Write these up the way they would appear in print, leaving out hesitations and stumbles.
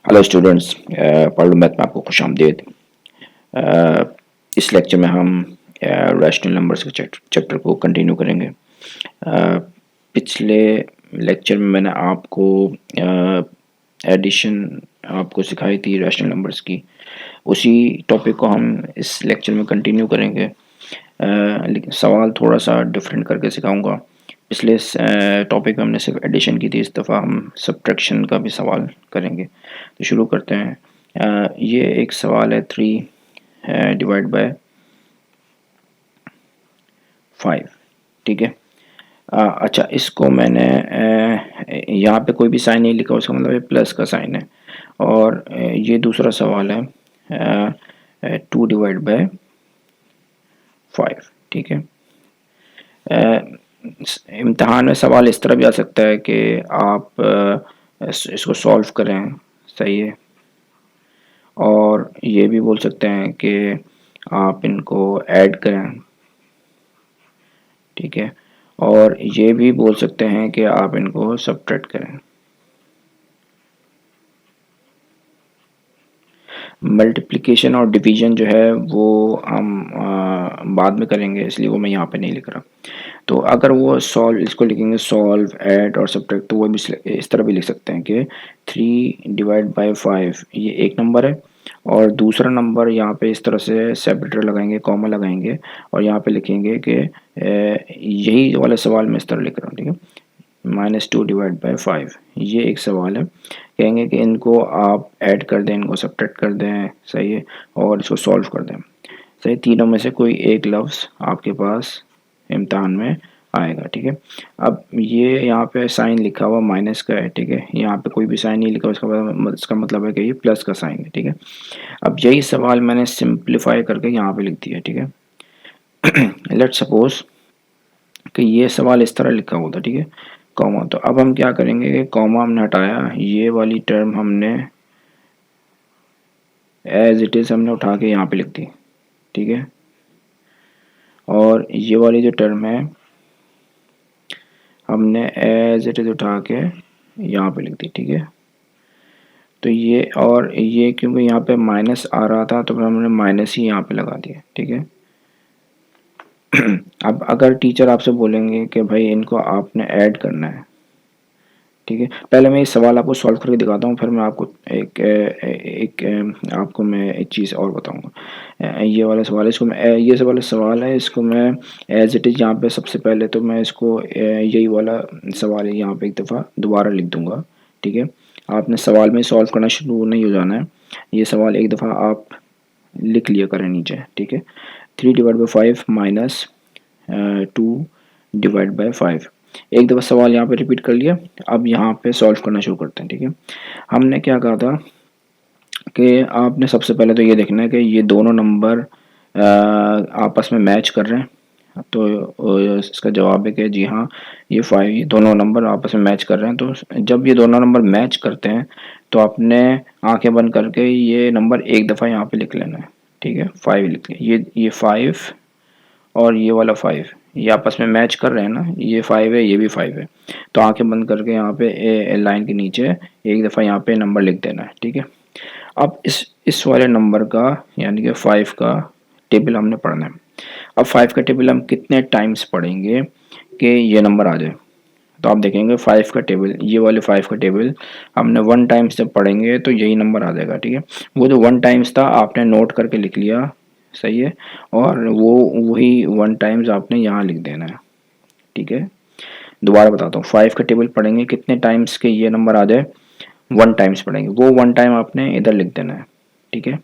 Hello students, पढ़ math में आपको खुशामदीद। अ, इस लेक्चर में हम रैशनल नंबर्स के चैप्टर को कंटिन्यू करेंगे। पिछले लेक्चर में मैंने आपको एडिशन आपको सिखाई थी रैशनल नंबर्स की। उसी टॉपिक को हम इस लेक्चर में कंटिन्यू करेंगे, लेकिन सवाल थोड़ा सा डिफरेंट करके सिखाऊंगा। पिछले टॉपिक में हमने सिर्फ एडिशन की थी, इस दफ़ा हम सब्ट्रैक्शन का भी सवाल करेंगे। तो शुरू करते हैं। ये एक सवाल है 3 डिवाइड बाय 5। ठीक है। अच्छा, इसको मैंने यहाँ पे कोई भी साइन नहीं लिखा, उसका मतलब ये प्लस का साइन है। और ये दूसरा सवाल है 2 डिवाइड बाय 5। ठीक है। इम्तहान में सवाल इस तरह भी आ सकता है कि आप इसको सॉल्व करें, सही है। और ये भी बोल सकते हैं कि आप इनको ऐड करें, ठीक है। और ये भी बोल सकते हैं कि आप इनको सब्ट्रैक्ट करें। मल्टीप्लिकेशन और डिवीजन जो है वो हम बाद में करेंगे, इसलिए वो मैं यहाँ पे नहीं लिख रहा। तो अगर वो सॉल्व, इसको लिखेंगे सॉल्व, ऐड और सब्ट्रैक्ट, तो वो भी इस तरह भी लिख सकते हैं कि 3 डिवाइड बाय 5 ये एक नंबर है, और दूसरा नंबर यहाँ पे इस तरह से सेपरेटर लगाएंगे, कॉमा लगाएंगे, और यहाँ पे लिखेंगे कि यही वाला सवाल मैं इस तरह लिख रहा हूँ, ठीक है। -2 डिवाइड बाय 5 ये एक सवाल है। कहेंगे कि इनको आप ऐड कर दें, इनको सब्ट्रैक्ट कर दें, सही है, और इसको सॉल्व कर दें, सही। तीनों में से कोई एक लफ्ज़ आपके पास इम्तहान में आएगा, ठीक है। अब ये यहाँ पे साइन लिखा हुआ माइनस का है, ठीक है। यहाँ पे कोई भी साइन नहीं लिखा, इसका मतलब है कि ये प्लस का साइन है, ठीक है। अब यही सवाल मैंने सिंप्लीफाई करके यहाँ पे लिख दिया, ठीक है। लेट्स सपोज कि ये सवाल इस तरह लिखा हुआ था, ठीक है, कॉमा। तो अब हम क्या करेंगे कि कॉमा हमने हटाया, ये वाली टर्म हमने एज इट इज़ हमने उठा के यहाँ पे लिख दी, ठीक है। और ये वाली जो टर्म है हमने एज इट इज़ उठा के यहाँ पे लिख दी, ठीक है। तो ये और ये क्योंकि यहाँ पे माइनस आ रहा था, तो फिर हमने माइनस ही यहाँ पे लगा दिया, ठीक है। अब अगर टीचर आपसे बोलेंगे कि भाई इनको आपने ऐड करना है, ठीक है। पहले मैं इस सवाल आपको सॉल्व करके दिखाता हूँ, फिर मैं आपको आपको मैं एक चीज़ और बताऊँगा। ये वाला सवाल है, इसको मैं ये वाला सवाल है, इसको मैं एज इट इज़ यहाँ पे सबसे पहले तो मैं इसको यही वाला सवाल है यहाँ पे एक दफ़ा दोबारा लिख दूँगा, ठीक है। आपने सवाल में सॉल्व करना शुरू नहीं हो जाना है, ये सवाल एक दफ़ा आप लिख लिया करें नीचे, ठीक है। 3 divide by 5 minus 2 divide by 5। एक दफ़ा सवाल यहाँ पे रिपीट कर लिया। अब यहाँ पे सॉल्व करना शुरू करते हैं, ठीक है। हमने क्या कहा था कि आपने सबसे पहले तो ये देखना है कि ये दोनों नंबर आपस में मैच कर रहे हैं। तो इसका जवाब है कि जी हाँ, ये दोनों नंबर आपस में मैच कर रहे हैं। तो जब ये दोनों नंबर मैच करते हैं तो आपने आंखें बंद करके ये नंबर एक दफ़ा यहाँ पे लिख लेना है, ठीक है। 5 लिख लिया, ये 5 और ये वाला 5 ये आपस में मैच कर रहे हैं ना, ये 5 है, ये भी 5 है। तो आंखें बंद करके यहाँ पे लाइन के नीचे एक दफ़ा यहाँ पे नंबर लिख देना है, ठीक है। अब इस वाले नंबर का यानी कि 5 का टेबल हमने पढ़ना है। अब 5 का टेबल हम कितने टाइम्स पढ़ेंगे कि ये नंबर आ जाए। तो आप देखेंगे 5 का टेबल, ये वाले 5 का टेबल हमने 1 टाइम्स जब पढ़ेंगे तो यही नंबर आ जाएगा, ठीक है। वो जो 1 टाइम्स था आपने नोट करके लिख लिया, सही है। और वो वही 1 टाइम्स आपने यहाँ लिख देना है, ठीक है। दोबारा बताता हूँ, 5 का टेबल पढ़ेंगे कितने टाइम्स के ये नंबर आ जाए, 1 टाइम्स पढ़ेंगे, वो 1 टाइम आपने इधर लिख देना है, ठीक है।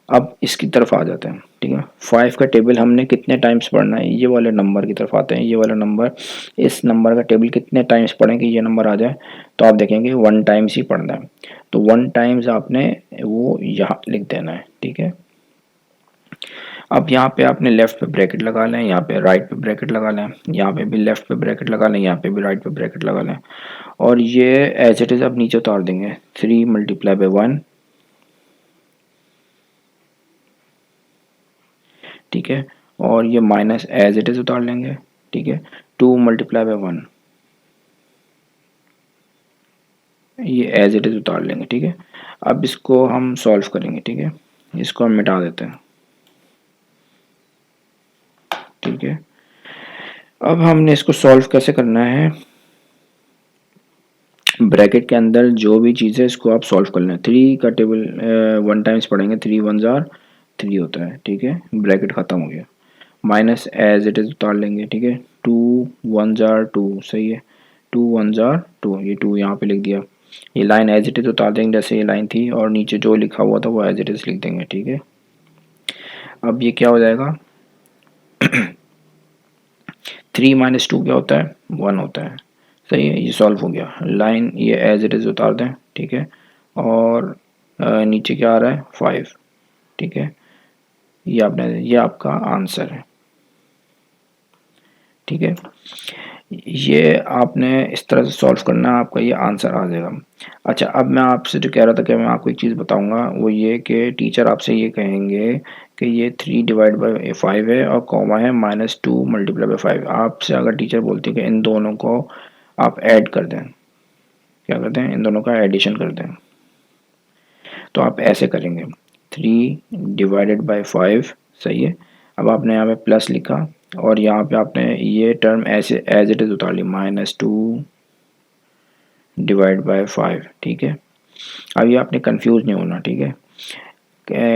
अब इसकी तरफ आ जाते हैं, ठीक है। 5 का टेबल हमने कितने टाइम्स पढ़ना है, ये वाले नंबर की तरफ आते हैं। ये वाला नंबर, इस नंबर का टेबल कितने टाइम्स पढ़ें कि ये नंबर आ जाए, तो आप देखेंगे 1 टाइम्स ही पढ़ना है। तो 1 टाइम्स आपने वो यहाँ लिख देना है, ठीक है। अब यहाँ पे आपने लेफ़्ट पे ब्रैकेट लगा लें, यहाँ पे राइट पे ब्रैकेट लगा लें, यहाँ पे भी लेफ़्ट पे ब्रैकेट लगा लें, यहाँ पे भी राइट पे ब्रैकेट लगा लें, और ये एज इट इज़ अब नीचे उतार देंगे। 3 मल्टीप्लाई बाई 1, ठीक है। और ये माइनस एज इट इज़ उतार लेंगे, ठीक है। 2 मल्टीप्लाई बाई 1, ये एज इट इज़ उतार लेंगे, ठीक है। अब इसको हम सॉल्व करेंगे, ठीक है। इसको हम मिटा देते हैं, ठीक है। अब हमने इसको सॉल्व कैसे करना है, ब्रैकेट के अंदर जो भी चीज़ है इसको आप सॉल्व कर लें। 3 का टेबल 1 टाइम्स पढ़ेंगे, 3 1 जार 3 होता है, ठीक है। ब्रैकेट ख़त्म हो गया, माइनस एज इट इज़ उतार लेंगे, ठीक है। 2 1 जार 2, सही है। 2 1 जार 2, ये 2 यहाँ पे लिख दिया। ये लाइन एज इट इज़ उतार देंगे जैसे ये लाइन थी, और नीचे जो लिखा हुआ था वो एज इट इज़ लिख देंगे, ठीक है। अब ये क्या हो जाएगा, 3 माइनस 2 क्या होता है, 1 होता है, सही है। ये सॉल्व हो गया। लाइन ये एज इट इज़ उतार दें, ठीक है। और नीचे क्या आ रहा है, 5, ठीक है। ये आपका आंसर है, ठीक है। ये आपने इस तरह से सॉल्व करना है, आपका ये आंसर आ जाएगा। अच्छा, अब मैं आपसे जो कह रहा था कि मैं आपको एक चीज़ बताऊंगा, वो ये कि टीचर आपसे ये कहेंगे कि ये 3 डिवाइड बाई 5 है और कॉमा है -2 मल्टीप्लाई बाई 5। आपसे अगर टीचर बोलती है कि इन दोनों को आप ऐड कर दें, क्या करते हैं, इन दोनों का एडिशन कर दें, तो आप ऐसे करेंगे, 3 डिवाइडेड बाई 5, सही है। अब आपने यहाँ पे प्लस लिखा और यहाँ पे आपने ये टर्म ऐसे एज इट इज़ उतार ली, -2 डिवाइड बाय 5, ठीक है। अब ये आपने कंफ्यूज नहीं होना, ठीक है।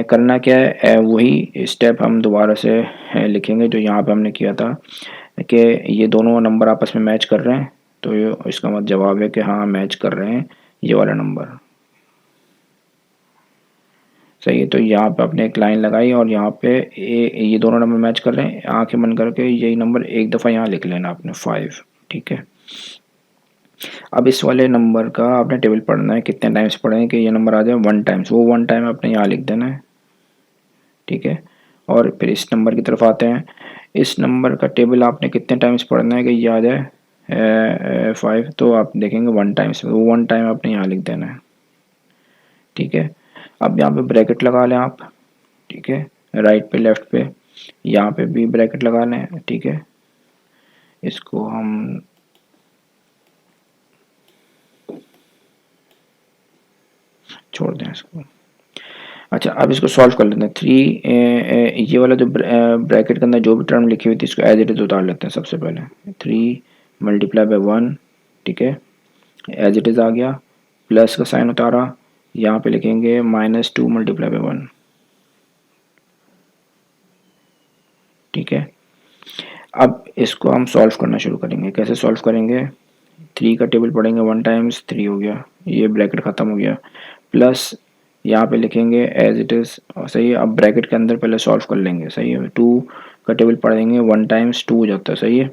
करना क्या है, वही स्टेप हम दोबारा से लिखेंगे जो यहाँ पे हमने किया था, कि ये दोनों नंबर आपस में मैच कर रहे हैं, तो ये इसका मतलब जवाब है कि हाँ मैच कर रहे हैं ये वाला नंबर, सही है। तो यहाँ पे आपने एक लाइन लगाई और यहाँ पे ये दोनों नंबर मैच कर रहे हैं, आंखें बंद करके यही नंबर एक दफ़ा यहाँ लिख लेना आपने, 5, ठीक है। अब इस वाले नंबर का आपने टेबल पढ़ना है, कितने टाइम्स पढ़ें कि ये नंबर आ जाए 1 टाइम्स, वो 1 टाइम आपने यहाँ लिख देना है, ठीक है। और फिर इस नंबर की तरफ आते हैं, इस नंबर का टेबल आपने कितने टाइम्स पढ़ना है कि ये आ जाए 5, तो आप देखेंगे 1 टाइम्स, वो 1 टाइम आपने यहाँ लिख देना है, ठीक है। अब यहाँ पे ब्रैकेट लगा लें आप, ठीक है, राइट पे लेफ्ट पे, यहाँ पे भी ब्रैकेट लगा लें, ठीक है। इसको हम छोड़ दें इसको। अच्छा, अब इसको सॉल्व कर लेते हैं। 3 ये वाला जो ब्रैकेट के अंदर जो भी टर्म लिखी हुई थी इसको एज इट इज़ उतार लेते हैं सबसे पहले। 3 मल्टीप्लाई बाई 1, ठीक है, एज इट इज़ आ गया। प्लस का साइन उतारा, यहाँ पे लिखेंगे -2 मल्टीप्लाई बाई 1, ठीक है। अब इसको हम सॉल्व करना शुरू करेंगे। कैसे सॉल्व करेंगे, 3 का टेबल पढ़ेंगे, 1 टाइम्स 3 हो गया, ये ब्रैकेट ख़त्म हो गया। प्लस यहाँ पे लिखेंगे एज इट इज़, सही है। अब ब्रैकेट के अंदर पहले सॉल्व कर लेंगे, सही है। 2 का टेबल पढ़ेंगे, 1 टाइम्स 2 हो जाता है, सही है।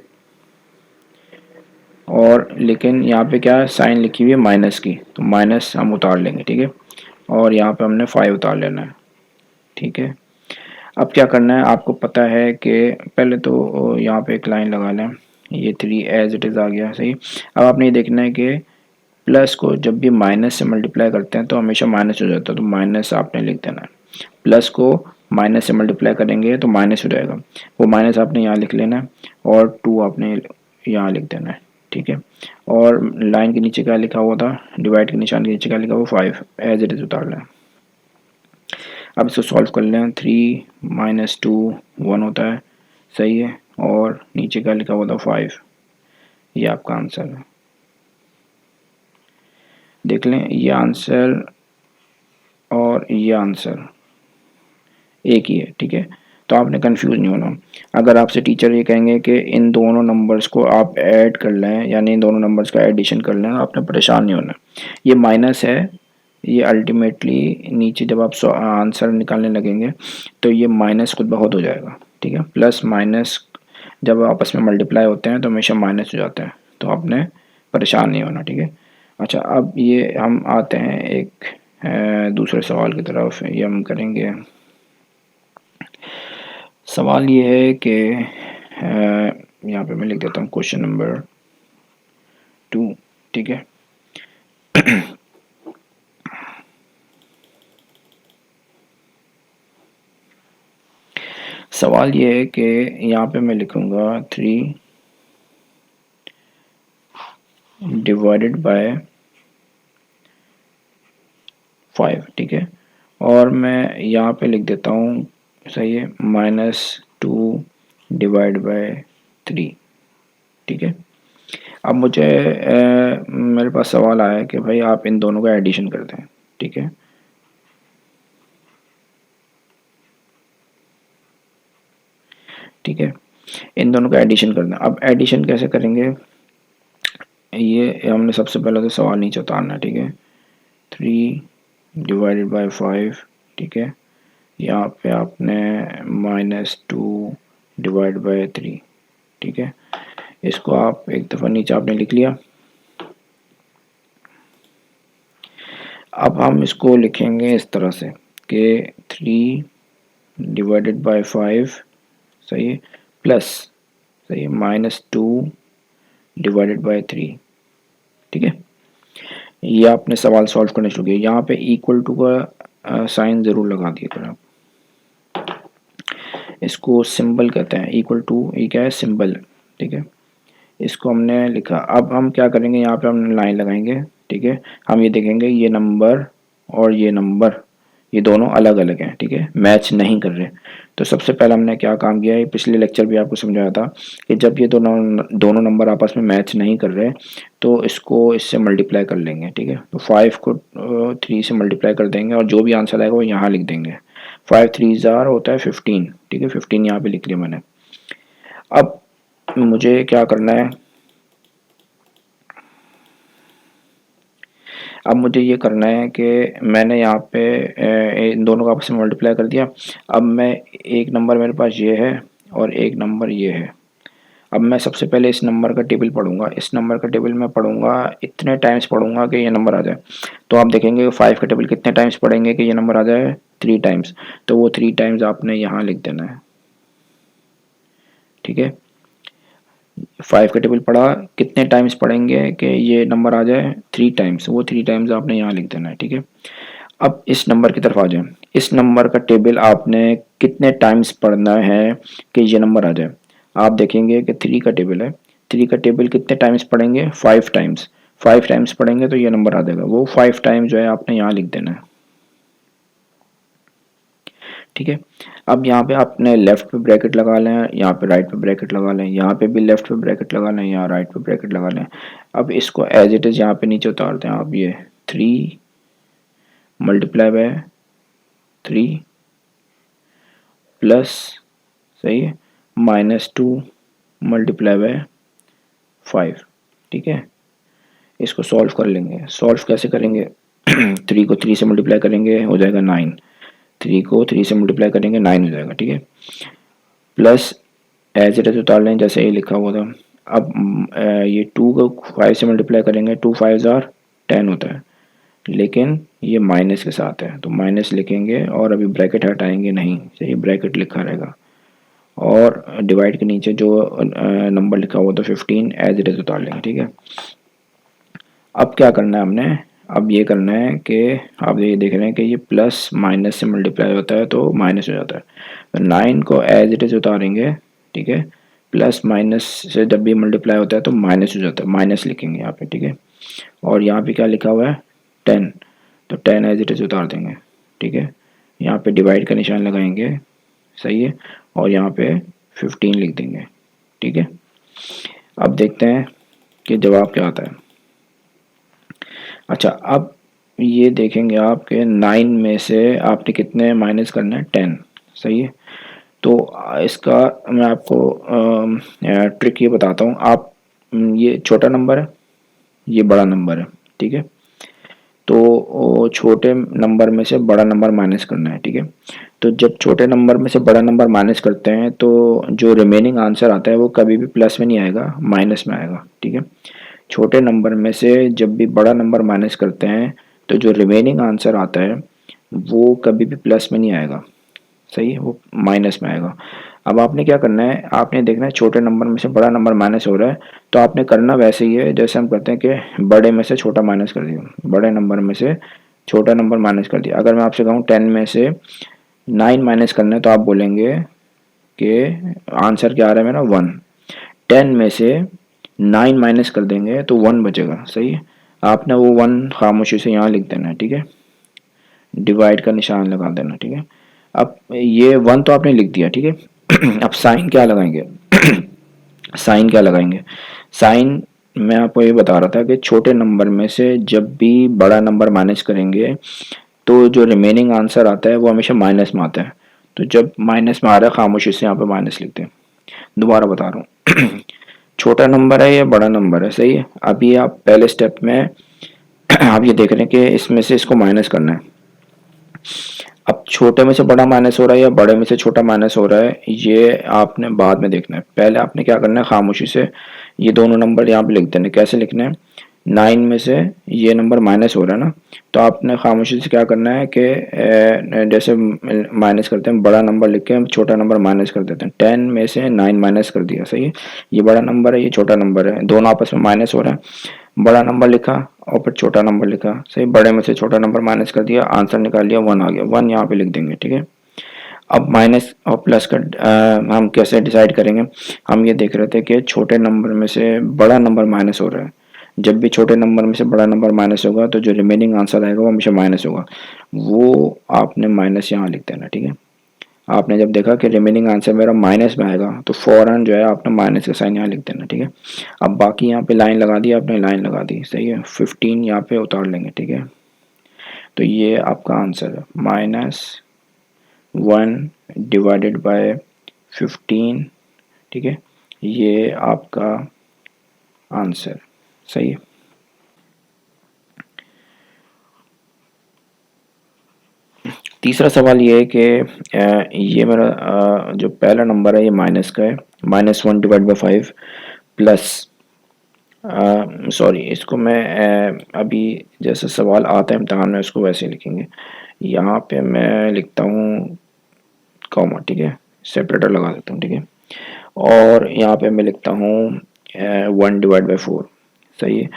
और लेकिन यहाँ पे क्या साइन लिखी हुई है माइनस की, तो माइनस हम उतार लेंगे, ठीक है। और यहाँ पे हमने 5 उतार लेना है, ठीक है। अब क्या करना है, आपको पता है कि पहले तो यहाँ पे एक लाइन लगा लें, ये 3 एज इट इज़ आ गया, सही। अब आपने ये देखना है कि प्लस को जब भी माइनस से मल्टीप्लाई करते हैं तो हमेशा माइनस हो जाता है, तो माइनस आपने लिख देना है। प्लस को माइनस से मल्टीप्लाई करेंगे तो माइनस हो जाएगा, वो माइनस आपने यहाँ लिख लेना है, और 2 आपने यहाँ लिख देना है, ठीक है। और लाइन के नीचे क्या लिखा हुआ था, डिवाइड के निशान के नीचे क्या लिखा हुआ, 5, एज इट इज़ उतार लें। अब इसको सॉल्व कर लें, 3 -2 1 होता है, सही है। और नीचे क्या लिखा हुआ था, 5, ये आपका आंसर है। देख लें, ये आंसर और ये आंसर एक ही है, ठीक है। तो आपने कंफ्यूज नहीं होना। अगर आपसे टीचर ये कहेंगे कि इन दोनों नंबर्स को आप ऐड कर लें, यानी इन दोनों नंबर्स का एडिशन कर लें, आपने परेशान नहीं होना। ये माइनस है, ये अल्टीमेटली नीचे जब आप आंसर निकालने लगेंगे तो ये माइनस खुद ब खुद हो जाएगा, ठीक है। प्लस माइनस जब आपस में मल्टीप्लाई होते हैं तो हमेशा माइनस हो जाता है, तो आपने परेशान नहीं होना, ठीक है। अच्छा, अब ये हम आते हैं एक दूसरे सवाल की तरफ। ये हम करेंगे, सवाल ये है कि यहाँ पे मैं लिख देता हूँ क्वेश्चन नंबर 2, ठीक है। सवाल ये है कि यहाँ पे मैं लिखूँगा 3 डिवाइडेड बाय 5, ठीक है। और मैं यहाँ पे लिख देता हूँ, सही है, -2 डिवाइड बाय 3, ठीक है। अब मुझे मेरे पास सवाल आया कि भाई आप इन दोनों का एडिशन कर दें, ठीक है। ठीक है, इन दोनों का एडिशन करना। अब एडिशन कैसे करेंगे, ये हमने सबसे पहले तो सवाल नीचे उतारना है, ठीक है। 3 डिवाइडेड बाय 5, ठीक है। यहाँ पे आपने -2 डिवाइड बाय 3, ठीक है। इसको आप एक दफ़ा नीचे आपने लिख लिया। अब हम इसको लिखेंगे इस तरह से कि 3 डिवाइडेड बाय 5, सही है, प्लस, सही है, -2 डिवाइडेड बाय 3, ठीक है। ये आपने सवाल सॉल्व करने शुरू किया। यहाँ पे इक्वल टू का साइन ज़रूर लगा दिया करें आप। इसको सिंबल कहते हैं, इक्वल टू, ये क्या है, सिंबल, ठीक है। इसको हमने लिखा। अब हम क्या करेंगे, यहाँ पे हम लाइन लगाएंगे, ठीक है। हम ये देखेंगे ये नंबर और ये नंबर, ये दोनों अलग अलग हैं, ठीक है, मैच नहीं कर रहे। तो सबसे पहले हमने क्या काम किया है, पिछले लेक्चर भी आपको समझाया था कि जब ये दोनों नंबर आपस में मैच नहीं कर रहे तो इसको इससे मल्टीप्लाई कर लेंगे, ठीक है। तो 5 को 3 से मल्टीप्लाई कर देंगे और जो भी आंसर आएगा वो यहाँ लिख देंगे। 5 3 ज़ार होता है 15, ठीक है, 15 यहाँ पे लिख लिया मैंने। अब मुझे क्या करना है, अब मुझे ये करना है कि मैंने यहाँ पे इन दोनों का आपस में मल्टीप्लाई कर दिया। अब मैं, एक नंबर मेरे पास ये है और एक नंबर ये है। अब मैं सबसे पहले इस नंबर का टेबल पढ़ूंगा। इस नंबर का टेबल मैं पढ़ूंगा, इतने टाइम्स पढ़ूंगा कि ये नंबर आ जाए। तो आप देखेंगे 5 का टेबल कितने टाइम्स पढ़ेंगे कि ये नंबर आ जाए, 3 टाइम्स। तो वो 3 टाइम्स आपने यहाँ लिख देना है, ठीक है। 5 का टेबल पढ़ा, कितने टाइम्स पढ़ेंगे कि ये नंबर आ जाए, 3 टाइम्स। वो 3 टाइम्स आपने यहाँ लिख देना है, ठीक है। अब इस नंबर की तरफ आ जाए। इस नंबर का टेबल आपने कितने टाइम्स पढ़ना है कि ये नंबर आ जाए। आप देखेंगे कि 3 का टेबल है, 3 का टेबल कितने टाइम्स पढ़ेंगे, 5 टाइम्स। 5 टाइम्स पढ़ेंगे तो ये नंबर आ जाएगा। वो 5 टाइम्स जो है आपने यहाँ लिख देना है, ठीक है। अब यहाँ पे आपने लेफ्ट पे ब्रैकेट लगा लें, यहाँ पे राइट पे ब्रैकेट लगा लें, यहाँ पे भी लेफ्ट पे ब्रैकेट लगा लें, यहाँ राइट पे ब्रैकेट लगा लें। अब इसको एज इट इज़ यहाँ पे नीचे उतार दें आप। ये 3 मल्टीप्लाई बाय 3 प्लस, सही है, -2 मल्टीप्लाई बाय 5, ठीक है। इसको सॉल्व कर लेंगे। सॉल्व कैसे करेंगे, 3 को 3 से मल्टीप्लाई करेंगे हो जाएगा 9, 3 को 3 से मल्टीप्लाई करेंगे 9 हो जाएगा, ठीक है। प्लस एज इट इज उतार लें जैसे ये लिखा हुआ था। अब ये 2 को 5 से मल्टीप्लाई करेंगे, 2 5 ज़ार 10 होता है, लेकिन ये माइनस के साथ है तो माइनस लिखेंगे और अभी ब्रैकेट हटाएंगे नहीं, सही, ब्रैकेट लिखा रहेगा। और डिवाइड के नीचे जो नंबर लिखा हुआ था 15 एज इट इज उतार लेंगे, ठीक है। अब क्या करना है हमने, अब ये करना है कि आप ये देख रहे हैं कि ये प्लस माइनस से मल्टीप्लाई होता है तो माइनस हो जाता है। तो 9 को एज इट इज उतारेंगे, ठीक है। प्लस माइनस से जब भी मल्टीप्लाई होता है तो माइनस हो जाता है, माइनस लिखेंगे यहाँ पे, ठीक है। और यहाँ पे क्या लिखा हुआ है, 10, तो 10 एज इट इज उतार देंगे, ठीक है। यहाँ पे डिवाइड का निशान लगाएंगे, सही है, और यहाँ पे 15 लिख देंगे, ठीक है। अब देखते हैं कि जवाब क्या आता है। अच्छा, अब ये देखेंगे आप कि 9 में से आपने कितने माइनस करना है, 10, सही है। तो इसका मैं आपको ट्रिक ये बताता हूँ। आप ये छोटा नंबर है, ये बड़ा नंबर है, ठीक है। तो छोटे नंबर में से बड़ा नंबर माइनस करना है, ठीक है। तो जब छोटे नंबर में से बड़ा नंबर माइनस करते हैं तो जो रिमेनिंग आंसर आता है वो कभी भी प्लस में नहीं आएगा, माइनस में आएगा, ठीक है। छोटे नंबर में से जब भी बड़ा नंबर माइनस करते हैं तो जो रिमेनिंग आंसर आता है वो कभी भी प्लस में नहीं आएगा, सही है, वो माइनस में आएगा। अब आपने क्या करना है, आपने देखना है छोटे नंबर में से बड़ा नंबर माइनस हो रहा है तो आपने करना वैसे ही है जैसे हम करते हैं कि बड़े में से छोटा माइनस कर दिया, बड़े नंबर में से छोटा नंबर माइनस कर दिया। अगर मैं आपसे कहूँ 10 में से 9 माइनस करना है तो आप बोलेंगे कि आंसर क्या आ रहा है मेरा, 1। 10 में से 9 माइनस कर देंगे तो 1 बचेगा, सही है। आपने वो 1 खामोशी से यहाँ लिख देना है, ठीक है। डिवाइड का निशान लगा देना, ठीक है। अब ये 1 तो आपने लिख दिया, ठीक है। अब साइन क्या लगाएंगे? साइन क्या लगाएंगे? साइन मैं आपको ये बता रहा था कि छोटे नंबर में से जब भी बड़ा नंबर माइनस करेंगे तो जो रिमेनिंग आंसर आता है वो हमेशा माइनस में आता है। तो जब माइनस में आ रहा है खामोशी से यहाँ पे माइनस लिखते हैं। दोबारा बता रहा हूँ। छोटा नंबर है या बड़ा नंबर है, सही है। अभी आप पहले स्टेप में आप ये देख रहे हैं कि इसमें से इसको माइनस करना है। अब छोटे में से बड़ा माइनस हो रहा है या बड़े में से छोटा माइनस हो रहा है, ये आपने बाद में देखना है। पहले आपने क्या करना है, खामोशी से ये दोनों नंबर यहाँ पे लिख देने। कैसे लिखना है? 9 में से ये नंबर माइनस हो रहा है ना, तो आपने खामोशी से क्या करना है कि जैसे माइनस करते हैं, बड़ा नंबर लिख के हम छोटा नंबर माइनस कर देते हैं। 10 में से 9 माइनस कर दिया, सही है। ये बड़ा नंबर है, ये छोटा नंबर है, दोनों आपस में माइनस हो रहा है। बड़ा नंबर लिखा और फिर छोटा नंबर लिखा, सही। बड़े में से छोटा नंबर माइनस कर दिया, आंसर निकाल लिया, 1 आ गया। 1 यहाँ पे लिख देंगे, ठीक है। अब माइनस और प्लस का हम कैसे डिसाइड करेंगे? हम ये देख रहे थे कि छोटे नंबर में से बड़ा नंबर माइनस हो रहा है। जब भी छोटे नंबर में से बड़ा नंबर माइनस होगा तो जो रिमेनिंग आंसर आएगा वो हमेशा माइनस होगा। वो आपने माइनस यहाँ लिख देना, ठीक है। आपने जब देखा कि रिमेनिंग आंसर मेरा माइनस में आएगा तो फौरन जो है आपने माइनस का साइन यहाँ लिख देना, ठीक है। अब बाकी यहाँ पे लाइन लगा दी आपने, लाइन लगा दी, सही है। 15 यहाँ पे उतार लेंगे, ठीक है। तो ये आपका आंसर है -1/15, ठीक है। ये आपका आंसर सही है। तीसरा सवाल ये है कि ये मेरा जो पहला नंबर है ये माइनस का है, -1/5 प्लस सॉरी, इसको मैं अभी जैसे सवाल आता है इम्तहान में उसको वैसे ही लिखेंगे। यहाँ पे मैं लिखता हूँ कॉमा, ठीक है, सेपरेटर लगा देता हूँ, ठीक है। और यहाँ पे मैं लिखता हूँ 1/4, सही है।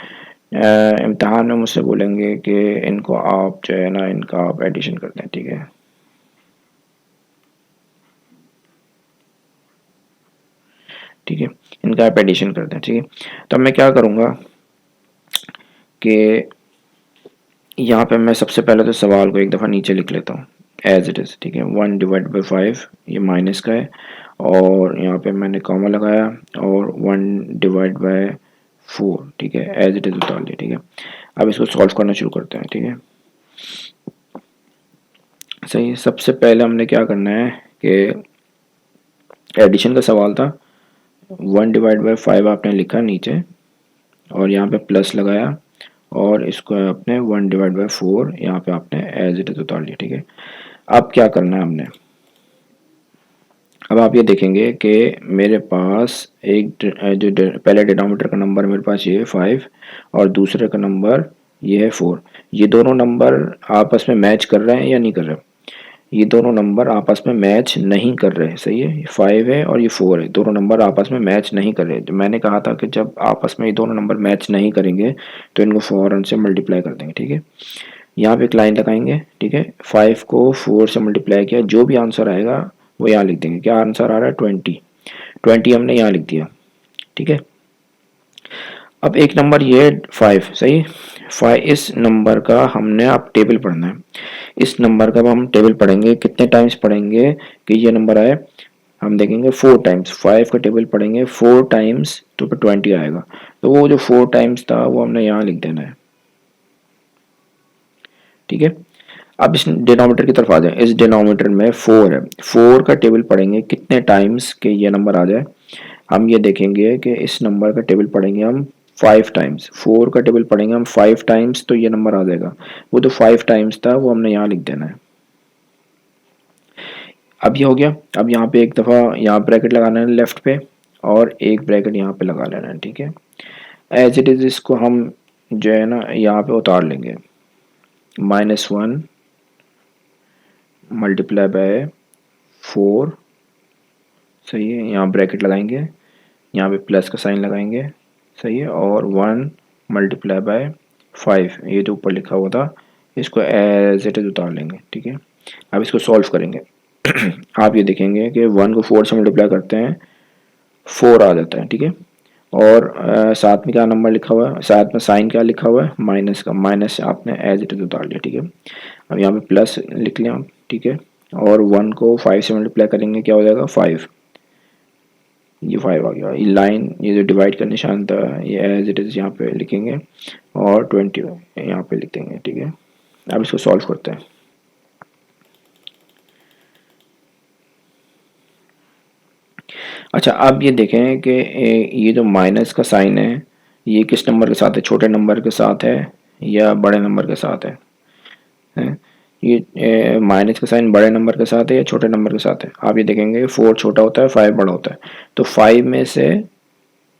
इम्तहान में मुझसे बोलेंगे कि इनको आप जो है ना, इनका आप एडिशन करते हैं, ठीक है। ठीक है, इनका आप एडिशन करते हैं, ठीक है। तो अब मैं क्या करूँगा कि यहाँ पे मैं सबसे पहले तो सवाल को एक दफ़ा नीचे लिख लेता हूँ एज इट इज़, ठीक है। 1/5 ये माइनस का है और यहाँ पे मैंने कॉमा लगाया और 1/4, ठीक है, एज इट इज़ उतार लिया, ठीक है। अब इसको सॉल्व करना शुरू करते हैं, ठीक है। सही है। सबसे पहले हमने क्या करना है कि एडिशन का सवाल था, 1/5 आपने लिखा नीचे और यहाँ पे प्लस लगाया और इसको आपने 1/4 यहाँ पे आपने एज इट इज उतार लिया, ठीक है। अब क्या करना है हमने, अब आप ये देखेंगे कि मेरे पास एक जो पहले डिनोमिनेटर का नंबर मेरे पास ये है 5 और दूसरे का नंबर ये है 4। ये दोनों नंबर आपस में मैच कर रहे हैं या नहीं कर रहे? ये दोनों नंबर आपस में मैच नहीं कर रहे, सही है। 5 है और ये 4 है, दोनों नंबर आपस में मैच नहीं कर रहे। तो मैंने कहा था कि जब आपस में ये दोनों नंबर मैच नहीं करेंगे तो इनको फौरन से मल्टीप्लाई कर देंगे, ठीक है। यहाँ पे एक लाइन लगाएंगे, ठीक है। 5 को 4 से मल्टीप्लाई किया, जो भी आंसर आएगा वो यहाँ लिख देंगे। क्या आंसर आ रहा है? 20 हमने यहाँ लिख दिया, ठीक है। अब एक नंबर ये 5, सही। 5 इस नंबर का हमने अब टेबल पढ़ना है। इस नंबर का अब हम टेबल पढ़ेंगे, कितने टाइम्स पढ़ेंगे कि ये नंबर आए? हम देखेंगे 4 टाइम्स। 5 का टेबल पढ़ेंगे 4 टाइम्स तो फिर 20 आएगा। तो वो जो 4 टाइम्स था वो हमने यहाँ लिख देना है, ठीक है। अब इस डिनोमिनेटर की तरफ आ जाए। इस डिनोमिनेटर में 4 है, 4 का टेबल पढ़ेंगे कितने टाइम्स के ये नंबर आ जाए। हम ये देखेंगे कि इस नंबर का टेबल पढ़ेंगे हम 5 टाइम्स। 4 का टेबल पढ़ेंगे हम 5 टाइम्स तो ये नंबर आ जाएगा। वो जो 5 टाइम्स था वो हमने यहाँ लिख देना है। अब ये हो गया। अब यहाँ पे एक दफ़ा यहाँ ब्रैकेट लगाना है लेफ्ट पे और एक ब्रैकेट यहाँ पे लगा लेना है, ठीक है। एज इट इज़ इसको हम जो है ना यहाँ पे उतार लेंगे। -1 मल्टीप्लाई बाय 4, सही है। यहाँ ब्रैकेट लगाएंगे, यहाँ पे प्लस का साइन लगाएंगे, सही है। और 1 मल्टीप्लाई बाय 5, ये जो ऊपर लिखा हुआ था इसको एज इट इज उतार लेंगे, ठीक है। अब इसको सॉल्व करेंगे। आप ये देखेंगे कि 1 को 4 से मल्टीप्लाई करते हैं 4 आ जाता है, ठीक है। और साथ में क्या नंबर लिखा हुआ है, साथ में साइन क्या लिखा हुआ है, माइनस का, माइनस आपने एज इट इज उतार लिया, ठीक है। अब यहाँ पे प्लस लिख लिया, ठीक है। और 1 को 5 से मल्टीप्लाई करेंगे, क्या हो जाएगा 5, ये 5 आ गया। ये लाइन, ये जो डिवाइड का निशान था ये एज इट इज़ यहाँ पे लिखेंगे और 20 यहाँ पे लिख देंगे, ठीक है। अब इसको सॉल्व करते हैं। अच्छा, अब ये देखें कि ये जो माइनस का साइन है ये किस नंबर के साथ है, छोटे नंबर के साथ है या बड़े नंबर के साथ है? ये माइनस का साइन बड़े नंबर के साथ है या छोटे नंबर के साथ है? आप ये देखेंगे 4 छोटा होता है, 5 बड़ा होता है। तो 5 में से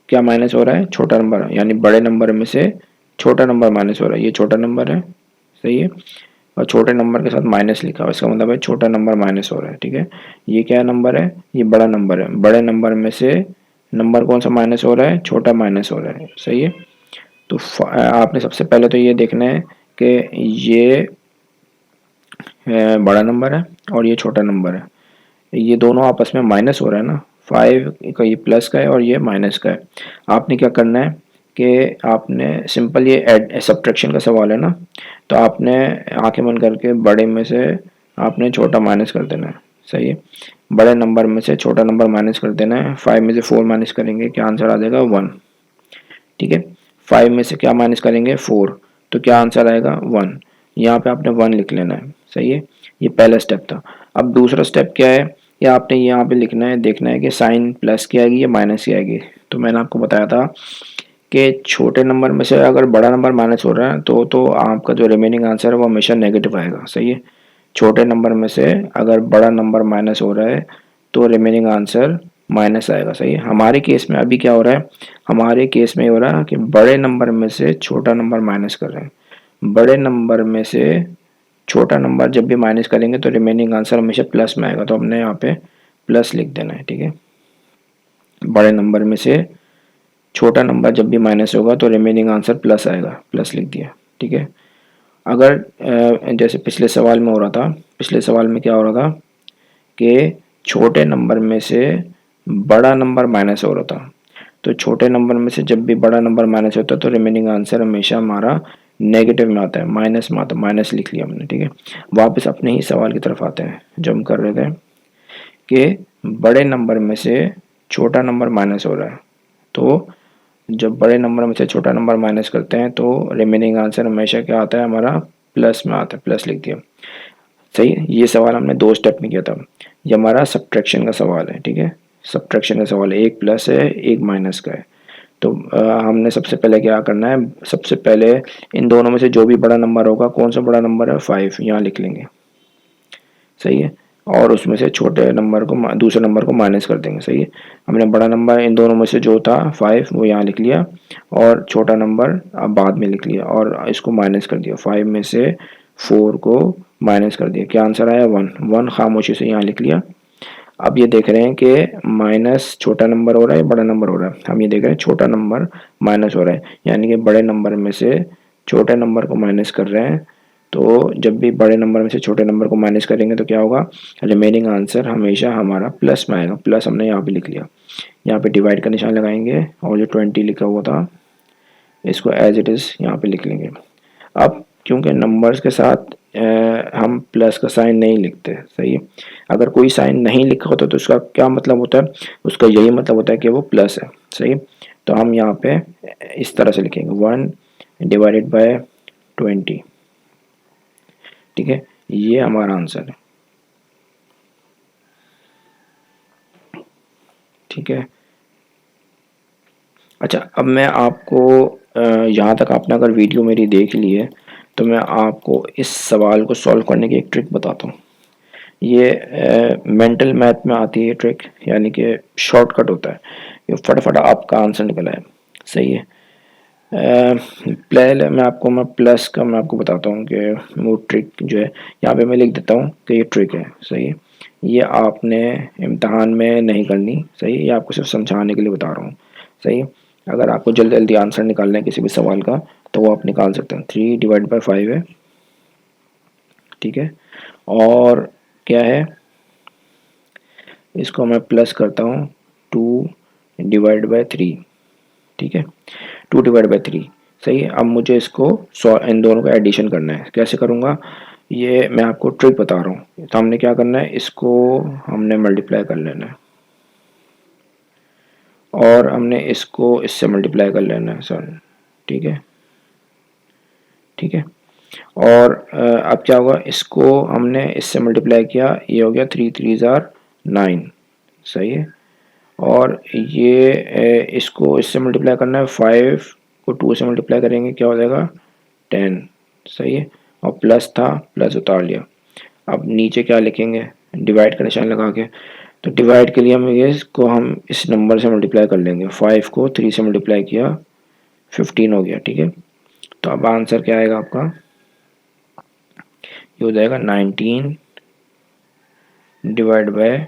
क्या माइनस हो रहा है, छोटा नंबर, यानी बड़े नंबर में से छोटा नंबर माइनस हो रहा है। ये छोटा नंबर है, सही है, और छोटे नंबर के साथ माइनस लिखा हुआ है, इसका मतलब है छोटा नंबर माइनस हो रहा है, ठीक है। ये क्या नंबर है, ये बड़ा नंबर है। बड़े नंबर में से नंबर कौन सा माइनस हो रहा है, छोटा माइनस हो रहा है, सही है। तो आपने सबसे पहले तो ये देखना है कि ये बड़ा नंबर है और ये छोटा नंबर है, ये दोनों आपस में माइनस हो रहा है ना। 5 का ये प्लस का है और ये माइनस का है। आपने क्या करना है कि आपने सिंपल, ये एड सब्ट्रैक्शन का सवाल है ना, तो आपने आंखें बंद करके बड़े में से आपने छोटा माइनस कर देना है, सही है। बड़े नंबर में से छोटा नंबर माइनस कर देना है। 5 में से 4 माइनस करेंगे, क्या आंसर आ जाएगा 1, ठीक है। 5 में से क्या माइनस करेंगे 4, तो क्या आंसर आएगा 1। यहाँ पे आपने 1 लिख लेना है, सही है। ये पहला स्टेप था। अब दूसरा स्टेप क्या है, या आपने यहाँ पे लिखना है, देखना है कि साइन प्लस की आएगी या माइनस की आएगी। तो मैंने आपको बताया था कि छोटे नंबर में से अगर बड़ा नंबर माइनस हो रहा है तो आपका जो रिमेनिंग आंसर है वो हमेशा नेगेटिव आएगा, सही है। छोटे नंबर में से अगर बड़ा नंबर माइनस हो रहा है तो रिमेनिंग आंसर माइनस आएगा, सही है। हमारे केस में अभी क्या हो रहा है, हमारे केस में हो रहा है कि बड़े नंबर में से छोटा नंबर माइनस कर रहे हैं। बड़े नंबर में से छोटा नंबर जब भी माइनस करेंगे तो रिमेनिंग आंसर हमेशा प्लस में आएगा, तो हमने यहाँ पे प्लस लिख देना है, ठीक है। बड़े नंबर में से छोटा नंबर जब भी माइनस होगा तो रिमेनिंग आंसर प्लस आएगा, प्लस लिख दिया, ठीक है। अगर जैसे पिछले सवाल में हो रहा था, पिछले सवाल में क्या हो रहा था कि छोटे नंबर में से बड़ा नंबर माइनस हो रहा था, तो छोटे नंबर में से जब भी बड़ा नंबर माइनस होता है तो रिमेनिंग आंसर हमेशा हमारा नेगेटिव में आता है, माइनस में आता है। माइनस लिख लिया हमने, ठीक है। वापस अपने ही सवाल की तरफ आते हैं जो हम कर रहे थे कि बड़े नंबर में से छोटा नंबर माइनस हो रहा है, तो जब बड़े नंबर में से छोटा नंबर माइनस करते हैं तो रिमेनिंग आंसर हमेशा क्या आता है हमारा, प्लस में आता है, प्लस लिख दिया, सही है। ये सवाल हमने 2 स्टेप में किया था। ये हमारा सब्ट्रैक्शन का सवाल है, ठीक है। सब्ट्रैक्शन का सवाल है, एक प्लस है एक माइनस का है। तो हमने सबसे पहले क्या करना है, सबसे पहले इन दोनों में से जो भी बड़ा नंबर होगा, कौन सा बड़ा नंबर है 5, यहाँ लिख लेंगे, सही है। और उसमें से छोटे नंबर को, दूसरे नंबर को माइनस कर देंगे, सही है। हमने बड़ा नंबर इन दोनों में से जो था 5 वो यहाँ लिख लिया और छोटा नंबर अब बाद में लिख लिया और इसको माइनस कर दिया। 5 में से 4 को माइनस कर दिया, क्या आंसर आया 1, 1 खामोशी से यहाँ लिख लिया। अब ये देख रहे हैं कि माइनस छोटा नंबर हो रहा है, बड़ा नंबर हो रहा है। हम ये देख रहे हैं छोटा नंबर माइनस हो रहा है, यानी कि बड़े नंबर में से छोटे नंबर को माइनस कर रहे हैं। तो जब भी बड़े नंबर में से छोटे नंबर को माइनस करेंगे तो क्या होगा, रिमेनिंग आंसर हमेशा हमारा प्लस में आएगा। प्लस हमने यहाँ पे लिख लिया। यहाँ पे डिवाइड का निशान लगाएंगे और जो 20 लिखा हुआ था इसको एज इट इज़ यहाँ पे लिख लेंगे। अब क्योंकि नंबर्स के साथ हम प्लस का साइन नहीं लिखते, सही है। अगर कोई साइन नहीं लिखा होता तो उसका क्या मतलब होता है, उसका यही मतलब होता है कि वो प्लस है, सही। तो हम यहाँ पे इस तरह से लिखेंगे 1 डिवाइडेड बाय 20, ठीक है। ये हमारा आंसर है, ठीक है। अच्छा, अब मैं आपको यहाँ तक आपने अगर वीडियो मेरी देख ली है तो मैं आपको इस सवाल को सॉल्व करने की एक ट्रिक बताता हूँ। ये मेंटल मैथ में आती है ट्रिक, यानी कि शॉर्टकट होता है, ये फटाफट आपका आंसर निकला है, सही है। पहले मैं प्लस का मैं आपको बताता हूँ कि वो ट्रिक जो है, यहाँ पे मैं लिख देता हूँ कि ये ट्रिक है, सही है। ये आपने इम्तहान में नहीं करनी, सही है, ये आपको सिर्फ समझाने के लिए बता रहा हूँ, सही है। अगर आपको जल्दी जल्दी आंसर निकालना है किसी भी सवाल का तो वो आप निकाल सकते हैं। 3 डिवाइड बाई 5 है, ठीक है। और क्या है, इसको मैं प्लस करता हूँ 2 डिवाइड बाय 3, ठीक है, 2/3 सही है। अब मुझे इसको इन दोनों का एडिशन करना है। कैसे करूँगा, ये मैं आपको ट्रिक बता रहा हूँ। तो हमने क्या करना है, इसको हमने मल्टीप्लाई कर लेना है और हमने इसको इससे मल्टीप्लाई कर लेना है सर, ठीक है, ठीक है। और अब क्या होगा, इसको हमने इससे मल्टीप्लाई किया, ये हो गया 3×3=9 सही है। और ये इसको इससे मल्टीप्लाई करना है, 5 को 2 से मल्टीप्लाई करेंगे क्या हो जाएगा 10 सही है। और प्लस था, प्लस उतार लिया। अब नीचे क्या लिखेंगे, डिवाइड का निशान लगा के। तो डिवाइड के लिए हम ये इसको हम इस नंबर से मल्टीप्लाई कर लेंगे। 5 को 3 से मल्टीप्लाई किया 15 हो गया, ठीक है। तो अब आंसर क्या आएगा आपका, ये हो जाएगा 19 डिवाइड बाय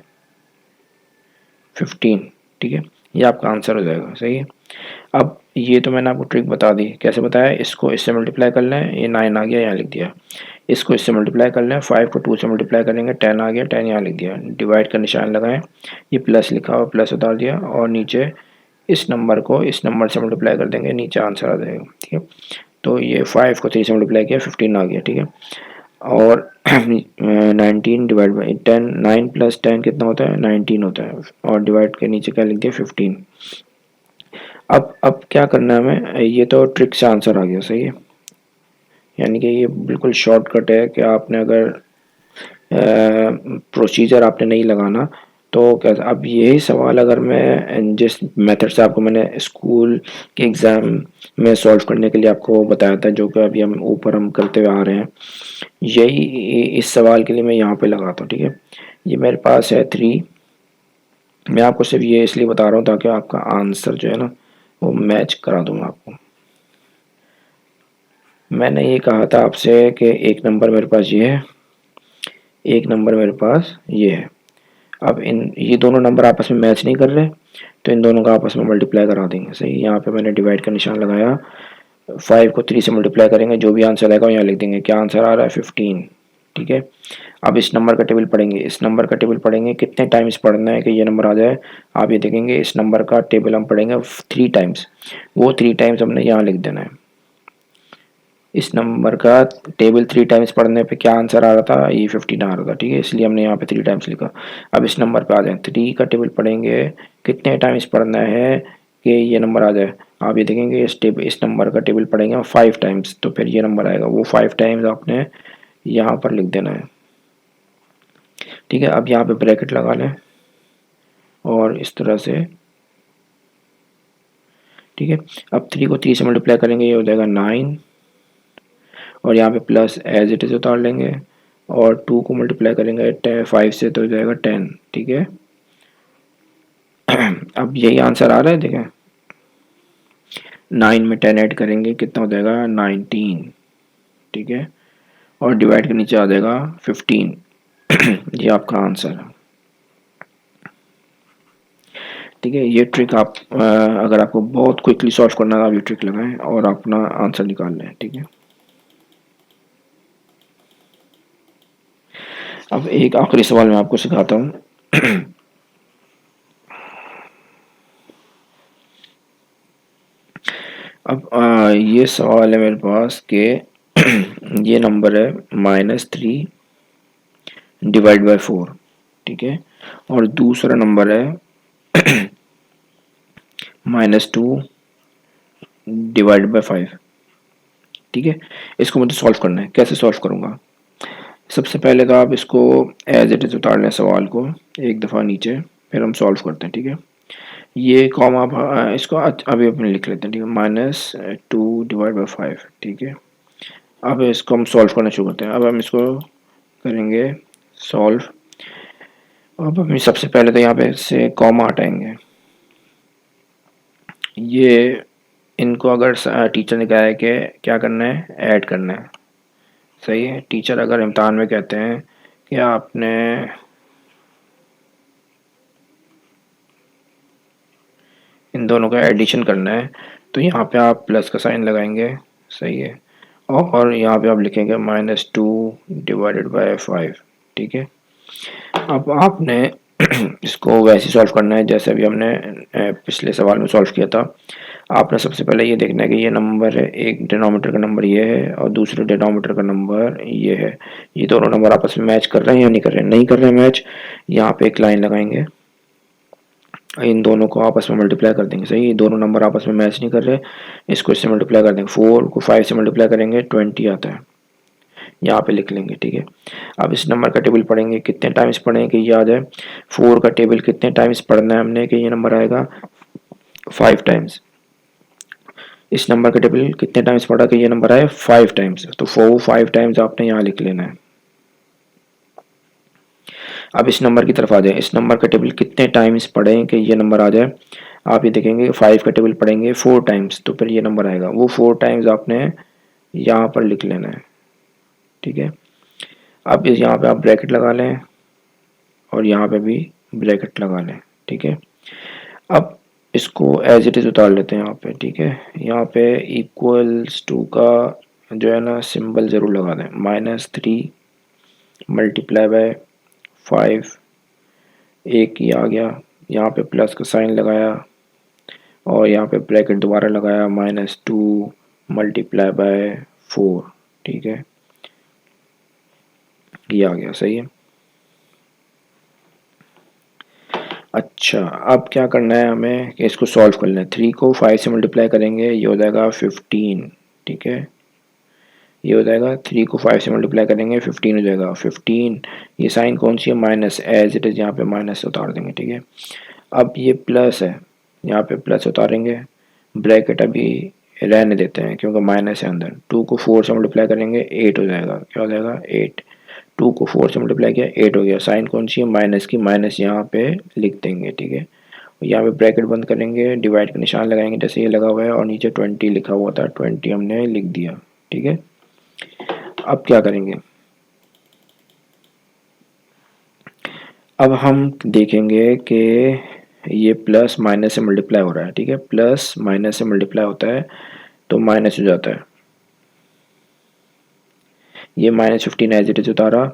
15, ठीक है। ये आपका आंसर हो जाएगा, सही है। अब ये तो मैंने आपको ट्रिक बता दी, कैसे बताया, इसको इससे मल्टीप्लाई कर लें, ये 9 आ गया, यहाँ लिख दिया। इसको इससे मल्टीप्लाई कर लें, 5 को 2 से मल्टीप्लाई करेंगे 10 आ गया, 10 यहाँ लिख दिया। डिवाइड का निशान लगाएं, ये प्लस लिखा हुआ, प्लस उतार दिया। और नीचे इस नंबर को इस नंबर से मल्टीप्लाई कर देंगे, नीचे आंसर आ जाएगा, ठीक है। तो ये 5 को 3 से मल्टीप्लाई किया 15 आ गया, ठीक है। और 19 डिवाइड बाई 10, 9 + 10 कितना होता है 19 होता है। और डिवाइड के नीचे क्या लिख दिया 15। अब क्या करना है हमें, ये तो ट्रिक से आंसर आ गया, सही है। यानी कि ये बिल्कुल शॉर्टकट है कि आपने अगर प्रोसीजर आपने नहीं लगाना तो क्या। अब यही सवाल अगर मैं जिस मेथड से आपको मैंने स्कूल के एग्ज़ाम में सॉल्व करने के लिए आपको बताया था, जो कि अभी हम ऊपर हम करते हुए आ रहे हैं, यही इस सवाल के लिए मैं यहाँ पे लगाता हूँ, ठीक है। ये मेरे पास है 3, मैं आपको सिर्फ ये इसलिए बता रहा हूँ ताकि आपका आंसर जो है ना वो मैच करा दूँ आपको। मैंने ये कहा था आपसे कि एक नंबर मेरे पास ये है, एक नंबर मेरे पास ये है। अब ये दोनों नंबर आपस में मैच नहीं कर रहे, तो इन दोनों का आपस में मल्टीप्लाई करा देंगे, सही। यहाँ पे मैंने डिवाइड का निशान लगाया, 5 को 3 से मल्टीप्लाई करेंगे, जो भी आंसर आएगा यहाँ लिख देंगे। क्या आंसर आ रहा है 15, ठीक है। अब इस नंबर का टेबल पढ़ेंगे, इस नंबर का टेबल पढ़ेंगे, कितने टाइम्स पढ़ना है कि ये नंबर आ जाए। आप ये देखेंगे इस नंबर का टेबल हम पढ़ेंगे 3 टाइम्स, वो 3 टाइम्स हमने यहाँ लिख देना है। इस नंबर का टेबल 3 टाइम्स पढ़ने पे क्या आंसर आ रहा था, ये 15 आ रहा था, ठीक है, इसलिए हमने यहाँ पे 3 टाइम्स लिखा। अब इस नंबर पे आ जाए, 3 का टेबल पढ़ेंगे, कितने टाइम्स पढ़ना है कि ये नंबर आ जाए। आप ये देखेंगे इस नंबर का टेबल पढ़ेंगे 5 टाइम्स, तो फिर ये नंबर आएगा, वो 5 टाइम्स आपने यहाँ पर लिख देना है, ठीक है। अब यहाँ पे ब्रैकेट लगा लें और इस तरह से, ठीक है। अब 3 को 3 से मल्टीप्लाई करेंगे, ये हो जाएगा 9, और यहाँ पे प्लस एज इट इज़ उतार लेंगे। और 2 को मल्टीप्लाई करेंगे 5 से तो हो जाएगा 10, ठीक है। अब यही आंसर आ रहा है, देखें 9 में 10 ऐड करेंगे कितना हो जाएगा 19, ठीक है। और डिवाइड के नीचे आ जाएगा 15। ये आपका आंसर है, ठीक है। ये ट्रिक आप अगर आपको बहुत क्विकली सॉल्व करना है, आप ये ट्रिक लगाएं और अपना आंसर निकाल लें, ठीक है। अब एक आखिरी सवाल मैं आपको सिखाता हूँ। अब ये सवाल है मेरे पास कि ये नंबर है -3 डिवाइड बाय 4, ठीक है। और दूसरा नंबर है -2 डिवाइड बाय 5, ठीक है। इसको मुझे सॉल्व करना है, कैसे सॉल्व करूँगा। सबसे पहले तो आप इसको एज इट इज़ उतार लें सवाल को एक दफ़ा नीचे, फिर हम सॉल्व करते हैं, ठीक है। ये कॉमा इसको अभी अपने लिख लेते हैं, ठीक है, -2 डिवाइड बाय 5, ठीक है। अब इसको हम सॉल्व करना शुरू करते हैं। अब हम इसको करेंगे सॉल्व। अब हम सबसे पहले तो यहाँ पे से कॉमा हटाएंगे। ये इनको अगर टीचर ने कहा है कि क्या करना है, ऐड करना है, सही है। टीचर अगर इम्तहान में कहते हैं कि आपने इन दोनों का एडिशन करना है, तो यहाँ पे आप प्लस का साइन लगाएंगे, सही है। और यहाँ पे आप लिखेंगे -2 डिवाइडेड बाय 5, ठीक है। अब आपने इसको वैसे सॉल्व करना है जैसे अभी हमने पिछले सवाल में सॉल्व किया था। आपने सबसे पहले ये देखना है कि ये नंबर है, एक डिनोमिनेटर का नंबर ये है और दूसरे डिनोमिनेटर का नंबर ये है। ये दोनों नंबर आपस में मैच कर रहे हैं या नहीं कर रहे हैं? नहीं कर रहे हैं मैच। यहाँ पे एक लाइन लगाएंगे, इन दोनों को आपस में मल्टीप्लाई कर देंगे। सही, ये दोनों नंबर आपस में मैच नहीं कर रहे, इसको इससे मल्टीप्लाई कर देंगे। 4 को 5 से मल्टीप्लाई करेंगे 20 आता है, यहाँ पे लिख लेंगे। ठीक है, अब इस नंबर का टेबल पढ़ेंगे, कितने टाइम्स पढ़ें कि याद है। 4 का टेबल कितने टाइम्स पढ़ना है हमने कि ये नंबर आएगा 5 टाइम्स। इस नंबर का टेबल कितने टाइम्स पढ़ा कि ये नंबर आए 5 टाइम्स, तो 5 टाइम्स आपने यहाँ लिख लेना है। अब इस नंबर की तरफ आ जाए, इस नंबर का टेबल कितने टाइम्स पढ़ें कि ये नंबर आ जाए। आप ये देखेंगे 5 का टेबल पढ़ेंगे 4 टाइम्स, तो फिर ये नंबर आएगा। वो 4 टाइम्स आपने यहाँ पर लिख लेना है। ठीक है, अब इस यहाँ पे आप ब्रैकेट लगा लें और यहाँ पे भी ब्रैकेट लगा लें। ठीक है, अब इसको एज इट इज उतार लेते हैं यहाँ पे। ठीक है, यहाँ पे इक्वल्स टू का जो है ना सिंबल जरूर लगा दें। -3 मल्टीप्लाई बाय 5, एक ही आ गया, यहाँ पे प्लस का साइन लगाया और यहाँ पे ब्रैकेट दोबारा लगाया, -2 मल्टीप्लाई बाय 4। ठीक है, ये आ गया। सही है। अच्छा, अब क्या करना है हमें कि इसको सॉल्व करना है। 3 को 5 से मल्टीप्लाई करेंगे, ये हो जाएगा 15। ठीक है, ये हो जाएगा 3 को 5 से मल्टीप्लाई करेंगे 15 हो जाएगा। 15, ये साइन कौन सी है? माइनस, एज इट इज़ यहाँ पे माइनस उतार देंगे। ठीक है, अब ये प्लस है, यहाँ पे प्लस उतारेंगे, ब्रैकेट अभी रहने देते हैं क्योंकि माइनस है अंदर। 2 को 4 से मल्टीप्लाई करेंगे 8 हो जाएगा। क्या हो जाएगा? 8। 2 को 4 से मल्टीप्लाई किया 8 हो गया। साइन कौन सी है? माइनस की, माइनस यहाँ पे लिख देंगे। ठीक है, यहाँ पे ब्रैकेट बंद करेंगे, डिवाइड का निशान लगाएंगे जैसे ये लगा हुआ है और नीचे 20 लिखा हुआ था, 20 हमने लिख दिया। ठीक है, अब क्या करेंगे? अब हम देखेंगे कि ये प्लस माइनस से मल्टीप्लाई हो रहा है। ठीक है, प्लस माइनस से मल्टीप्लाई होता है तो माइनस हो जाता है। ये -15 एज इट इज उतारा,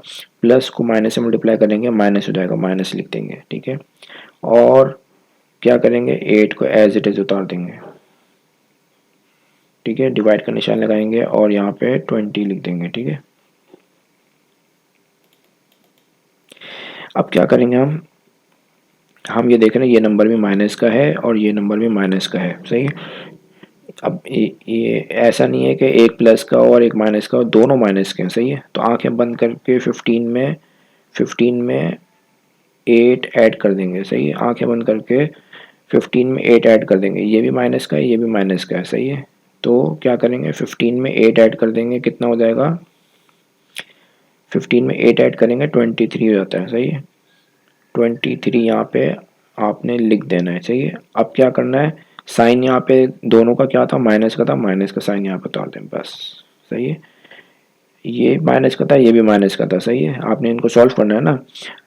प्लस को माइनस से मल्टीप्लाई करेंगे माइनस हो जाएगा, माइनस लिख देंगे। ठीक है, और क्या करेंगे? 8 को एज इट इज उतार देंगे। ठीक है, डिवाइड का निशान लगाएंगे और यहाँ पे 20 लिख देंगे। ठीक है, अब क्या करेंगे हम ये देख रहे हैं ये नंबर भी माइनस का है और ये नंबर भी माइनस का है। सही है, अब ये ऐसा नहीं है कि एक प्लस का और एक माइनस का और दोनों माइनस के हैं। सही है, तो आंखें बंद करके 15 में 8 ऐड कर देंगे। सही है, आंखें बंद करके 15 में 8 ऐड कर देंगे। ये भी माइनस का है, ये भी माइनस का है। सही है, तो क्या करेंगे? 15 में 8 ऐड कर देंगे, कितना हो जाएगा? 15 में 8 ऐड करेंगे 23 हो जाता है। सही है, 23 यहाँ पे आपने लिख देना है। सही है, अब क्या करना है? साइन यहाँ पे दोनों का क्या था? माइनस का था, माइनस का साइन यहाँ पे उतार दें बस। सही है, ये माइनस का था, ये भी माइनस का था। सही है, आपने इनको सॉल्व करना है ना,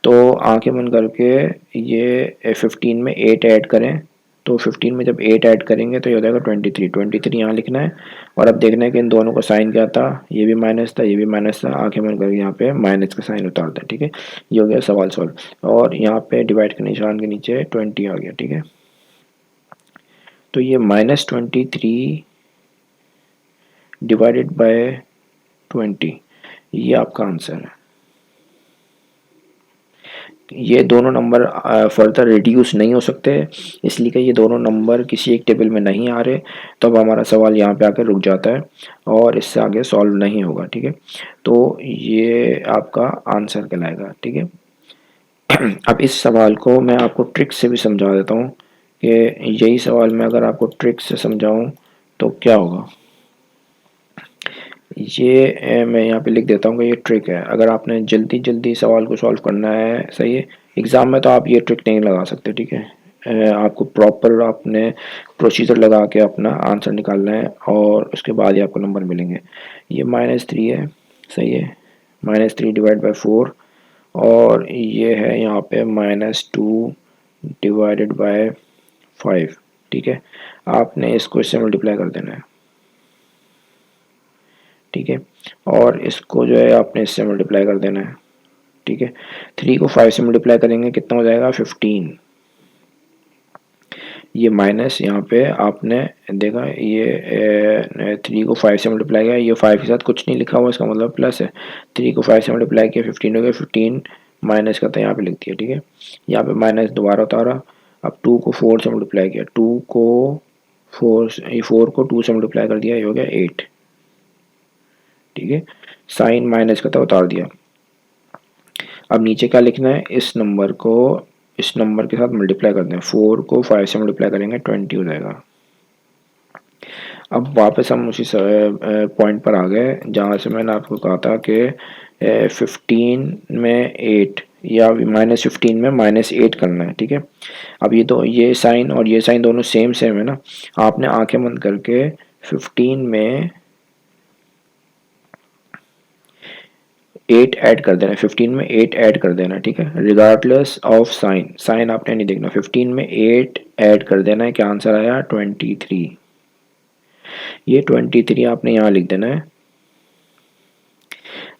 तो आंखें बंद करके ये 15 में 8 ऐड करें, तो 15 में जब 8 ऐड करेंगे तो ये हो जाएगा 23 यहाँ लिखना है। और अब देखना है कि इन दोनों का साइन क्या था, ये भी माइनस था, ये भी माइनस था, आंखें बंद करके यहाँ पे माइनस का साइन उतार दें। ठीक है, ये हो गया सवाल सॉल्व और यहाँ पे डिवाइड के निशान के नीचे 20 आ गया। ठीक है, तो ये -23 डिवाइडेड बाय 20, ये आपका आंसर है। ये दोनों नंबर फर्दर रिड्यूस नहीं हो सकते, इसलिए कि ये दोनों नंबर किसी एक टेबल में नहीं आ रहे, तो अब हमारा सवाल यहाँ पे आकर रुक जाता है और इससे आगे सॉल्व नहीं होगा। ठीक है, तो ये आपका आंसर कहलाएगा। ठीक है, अब इस सवाल को मैं आपको ट्रिक से भी समझा देता हूँ कि यही सवाल मैं अगर आपको ट्रिक से समझाऊँ तो क्या होगा। ये मैं यहाँ पे लिख देता हूँ कि ये ट्रिक है। अगर आपने जल्दी जल्दी सवाल को सॉल्व करना है, सही है, एग्ज़ाम में तो आप ये ट्रिक नहीं लगा सकते। ठीक है, आपको प्रॉपर आपने प्रोसीजर लगा के अपना आंसर निकालना है और उसके बाद ही आपको नंबर मिलेंगे। ये -3 है। सही है, -3 डिवाइड बाई 4 और ये है यहाँ पे -2 डिवाइडेड बाय 5। ठीक है, आपने इसको इससे मल्टीप्लाई कर देना है। ठीक है, और इसको जो है आपने इससे मल्टीप्लाई कर देना है। ठीक है। 3 को 5 से मल्टीप्लाई करेंगे कितना हो जाएगा 15। ये माइनस यहाँ पे आपने देखा ये 3 को 5 से मल्टीप्लाई किया, ये 5 के साथ कुछ नहीं लिखा हुआ, इसका मतलब प्लस है। 3 को 5 से मल्टीप्लाई किया 15 हो गया, 15 माइनस का था यहाँ पे लिख दिया, ठीक है। यहाँ पे माइनस दोबारा उतारा। अब 2 को 4 से मल्टीप्लाई किया, 2 को 4 को 2 से मल्टीप्लाई कर दिया, ये हो गया 8, ठीक है। साइन माइनस का था उतार दिया। अब नीचे क्या लिखना है, इस नंबर को इस नंबर के साथ मल्टीप्लाई कर दें। 4 को 5 से मल्टीप्लाई करेंगे 20 हो जाएगा। अब वापस हम उसी पॉइंट पर आ गए जहाँ से मैंने आपको कहा था कि 15 में 8 या -15 में -8 करना है, ठीक है। अब ये साइन और ये साइन दोनों सेम सेम है ना, आपने आंखें बंद करके 15 में 8 ऐड कर देना, 15 में 8 ऐड कर देना, ठीक है। रिगार्डलेस ऑफ साइन, साइन आपने नहीं देखना, 15 में 8 ऐड कर देना है। क्या आंसर आया 23। ये 23 आपने यहाँ लिख देना है।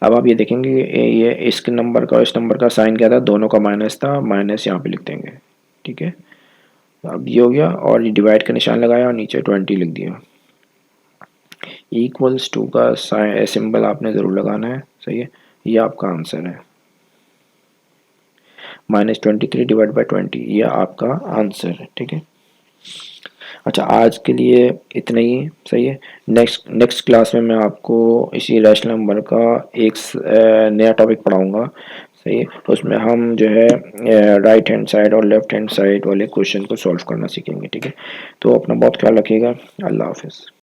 अब आप ये देखेंगे ये इस नंबर का और इस नंबर का साइन क्या था, दोनों का माइनस था, माइनस यहाँ पे लिख देंगे, ठीक है। अब ये हो गया और ये डिवाइड का निशान लगाया और नीचे 20 लिख दिया। इक्वल्स टू का सिंबल आपने ज़रूर लगाना है, सही है। ये आपका आंसर है, -23 डिवाइड बाई 20, ये आपका आंसर है, ठीक है। अच्छा, आज के लिए इतना ही, सही है। नेक्स्ट क्लास में मैं आपको इसी रैशनल नंबर का एक नया टॉपिक पढ़ाऊँगा, सही है। उसमें हम जो है राइट हैंड साइड और लेफ्ट हैंड साइड वाले क्वेश्चन को सॉल्व करना सीखेंगे, ठीक है। तो अपना बहुत ख्याल रखिएगा। अल्लाह हाफ़िज़।